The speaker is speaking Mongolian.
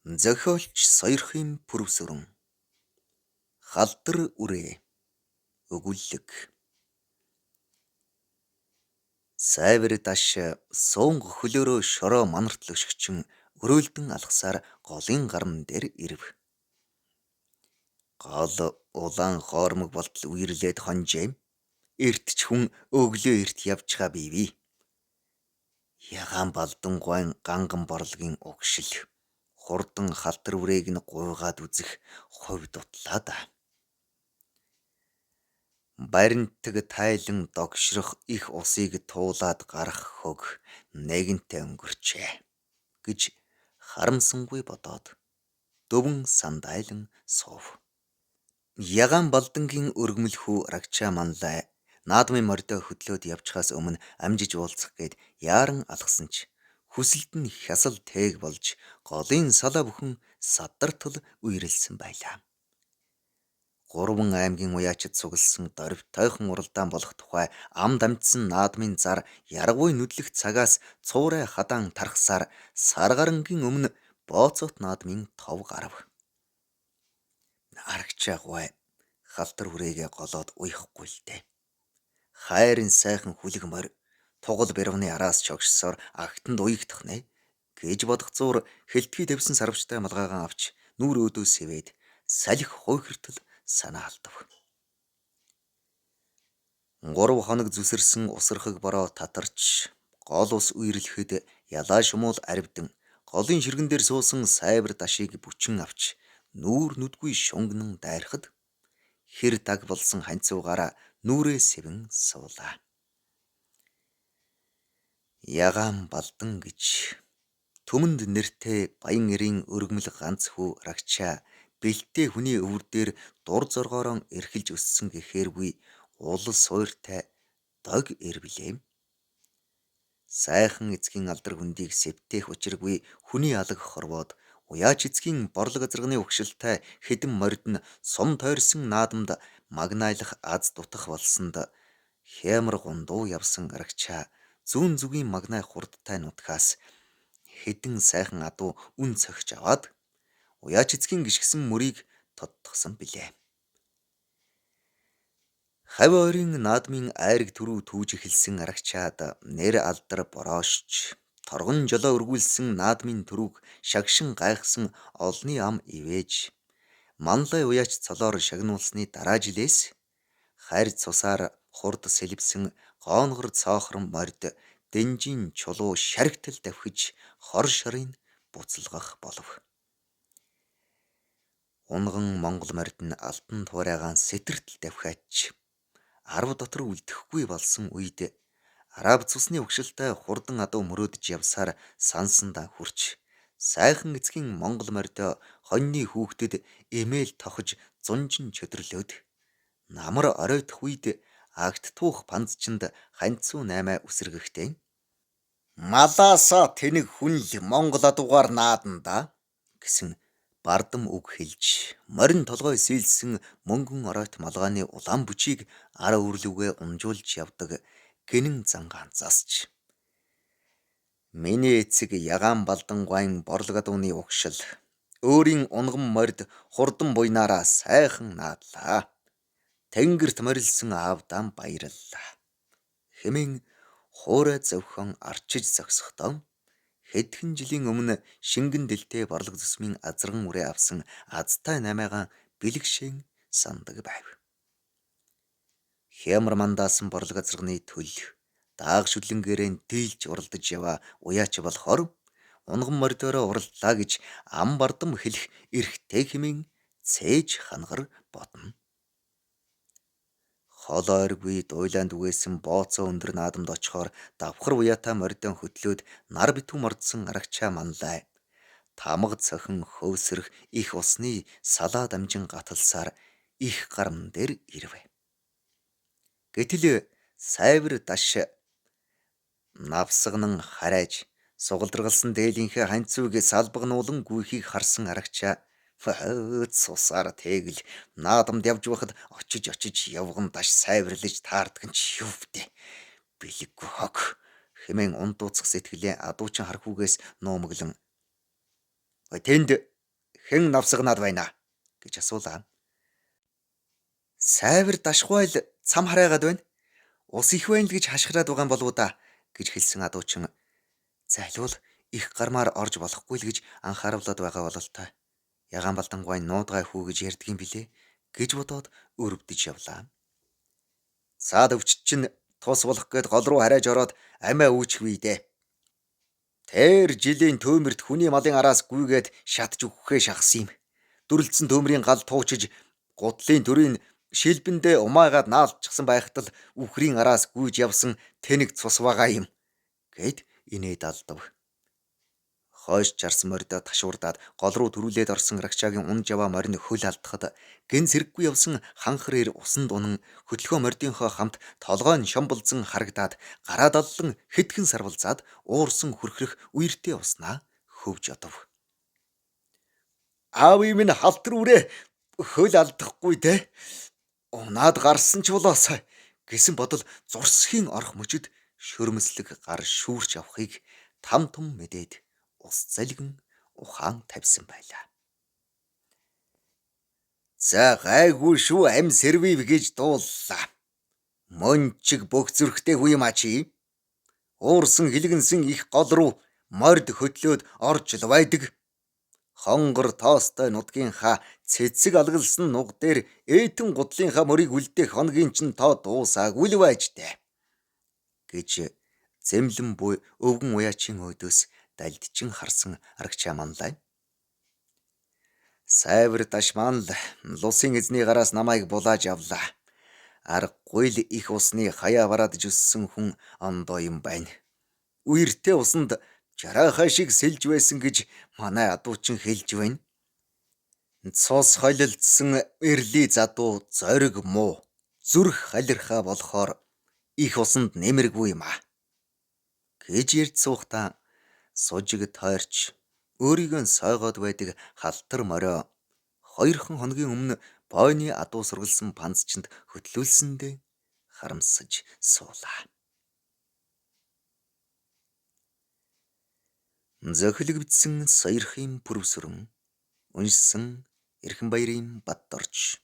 Зохиолч Соёрхын пүрвсөрөн халдар үрээ өгүүлэг сайвар даш суунг хөлөөрөө шороо манартл өшгчэн өрөөлдөн алхасаар голын гарам дээр ирв. Гол улаан хоормог болтол үерлээд хонжээ. Эрт ч хүн өглөө эрт явчихаа бийвээ. Ягаан балдан гуайн ганган борлогийн угшил. Хурдан халдар үрээг нь гуйгаад үзэх хувь дутлаа да. Баримтаг тайлан догшрох их усыг туулаад гарах хөг нэгэнтээ өнгөрчээ гэж харамсангүй бодоод дөвөн сандайлан суув. Ягаан балдангийн өргөмөлхүү рагчаа манлай наадмын мордоо хөдлөөд явчихаас өмнө амжиж уулзах гээд яаран алхсан ч хүсэлт нь хясал тээг болж голын салаа бүхэн садартал үерэлсэн байлаа. 3 аймгийн уяачид сугалсан дорвь тойхон уралдаан болох тухай амд амжсан наадмын зар яргуй нүдлэх цагаас цуурай хадаан тархсаар сар гарангийн өмнө бооцоот наадмын тов гарав. Арагчаа гуай халдар хүрээгээ голоод уяхгүй л дээ. Хайрын сайхан хүлэг морь тугал бэрвны араас чогшсоор агтанд уягдах нэ гэж бодох зуур хэлтгий тавьсан сарвчтай малгайгаан авч нүүр өөдөө сэвээд салхи хуйхиртал санаа алдав. 3 хоног зүсэрсэн усрахыг бороо татарч гол ус үерлэхэд ялаа шумуул аривдан голын ширгэн дээр суусан сайвар дашийг бүчин авч нүүр нүдгүй шунгнан дайрахад хэр даг болсон ханцуугаараа нүрээ сэвэн суулаа. Ягаан балдан гэж түмэнд нэртэй баян эрийн өргөмөл ганц хүү рагчаа бэлтээ хүний өвөр дээр дур зоргоорон эрхэлж өссөн гэхээргүй улс суйртай дог эрвлээ. Сайхан эцгийн алдар хүндийг сэвтээх учиргүй хүний алга хорвоод уяач эцгийн борлог азарганы угшилтай хэдэн морид нь сум тойрсон наадамд магнаайлах аз дутах болсонд хямар гундуу явсан арагчаа зүүн зүгийн магнай хурдтай нутгаас хэдэн сайхан адуу үн цогч аваад уяач эцгийн гიშгсэн мөрийг тодтгсон билээ. Хавь ойрын наадмын айраг түрүү түүж эхэлсэн арагчаад нэр алдар бороошч торгон жолоо өргүүлсэн наадмын түрүүг шагшин гайхсан олны ам ивэж манлай уяач цолоор шагнуулсны дараа жилээс харь цусаар хурд сэлбсэн гоонхор цоохрон морд дэнжийн чулуу шаргтал давхиж хор шорын буцалгах болов. Унган монгол морд нь алтан туурайгаан сэтэртэл давхиач 10 дотор үлдэхгүй болсон үед араб цусны угшилтай хурдан адуу мөрөөдөж явсаар сансандаа хүрч сайхан эцгийн монгол мордоо хоньны хүүхдэд эмээл тохож зунжин чөдөрлөөд намар оройтох үед агт туох панцчинд ханцуу 8 үсэргэхтэй малаасаа тэнэг хүн л монгол адуугаар нааданда гэсэн бардам үг хэлж морин толгой сэлсэн мөнгөн оройт малгайны улаан бүчийг ара үрлүүгээ унжуулж явдаг гинэн зангаан засч миний эцэг ягаан балдан гуайн борлог адууны угшил өөрийн унган морд хурдан буйнаараа сайхан наадлаа. Тэнгэрт морилсон аавдаа баярлалаа. Хэмээн хуурай зөвхөн арчиж зогсохдоо хэдхэн жилийн өмнө шингэн дэлтэй борлог зүсмийн азарган үрээ авсан азтай намайгаан бэлгшэн сандаг байв. Хямар мандаасан борлог азарганы төл дааг шүлэнгээрэн дийлж уралдаж яваа уяач болохоор унган мордороо уралдлаа гэж ам бардам хэлэх эрхтэй хэмээн цээж хангар бодно. Хол ойргүй дуйлаанд үгээсэн бооцоо өндөр наадамд очихоор давхар уяатаа мордон хөтлөөд нар битүү мордсон арагчаа манлай тамга цохин хөөсрөх их усны салаа дамжин гаталсаар их гарам дээр ирвэ. Гэтэл сайвар даш навсган харайж сугалдргалсан дээлийнхээ ханцууг салбагнуулан гүйхийг харсан арагчаа цусаар тээгэл наадамд явж байхад очиж явган даш сайварлаж таардаг нь ч юу вэ? Билэггүй хог хэмээн ундууцах сэтгэлээ адуучин хархуугээс нуумаглан тэнд хэн навсагнаад байна гэж асуулаа. Сайвар дашгүй л цам хараагаад байна. Ус их байна л гэж хашгираад байгаа юм болов уу да гэж хэлсэн адуучин. Залвал их гармаар орж болохгүй л гэж анхааруулад байгаа бололтой. Ягаан балдангуй нуудгай хүү гэж ярьдгийн билээ гэж бодоод өрөвдөж явлаа. Саад өвчт чинь тус болох гээд гол руу харайж ороод амиа үүчих вийдээ. Тэр жилийн төөмөрт хүний малын араас гүйгээд шатж өгөхөө шахсан юм. Дүрлцсэн төөмрийн гал туучиж гудлын төрийн шилбэндээ умаагаад наалдчихсан байхад л үхрийн араас гүйж явсан тэнэг цус байгаа юм гэд инээд алдав. Хойш чарсан мордоо ташуурдаад гол руу төрүүлээд орсон рагчаагийн ун жаваа морин хөл алдахад гэн сэрэггүй явсан ханхар ир усанд унан хөдөлгөөн мордынхоо хамт толгойн шомболзон харагдаад гараа даллан хэдхэн сарвалзаад уурсан хүрхрэх үертэй уснаа хөвж одов. Аав минь халтрүүрээ хөл алдахгүй те. Унаад гарсан ч болоосай гэсэн бодол зурсхийн орох мөчөд шөрмөслөг гар шүүрч авахыг там том мэдээд ус залгин ухаан тавьсан байлаа. За гайгүй шүү ам сервив гэж дууллаа. Мончиг бүх зүрхтэй хүү юм а чи. Уурсан хилгэнсэн их гол руу морд хөтлөөд орж л байдаг. Хонгор тоостой нутгийнхаа цэцэг алгалсан нуг дээр ээтэн гудлынхаа мөрийг үлдээх хоногийн чин тоо дуусаагүй л байжтэй гэж зэмлэн буй өвгөн уяачин өдөөс дальдчин харсан аргачаа манлай. Сайвар дашман л лусын эзний гараас намайг булааж авлаа. Аргагүй л их усны хаяа бараад жөссөн хүн ондоо юм байна. Үертэй усанд жараахаа шиг сэлж байсан гэж манай адуучин хэлж байна. Цус холилдсан эрли задуу зориг муу зүрх халирхаа болохоор их усанд нэмэргүй юм а гэж ярьж суухтаа сужиг тойрч өөрийгөө сойгоод байдаг халтар морио 2 хоногийн өмнө бойны адуу сургалсан панцчинд хөтлүүлсэндээ харамсаж суулаа. Зохилог бичсэн Саярхийн Пүрвсүрэн, уншсан Эрхэнбаярын Баддорж.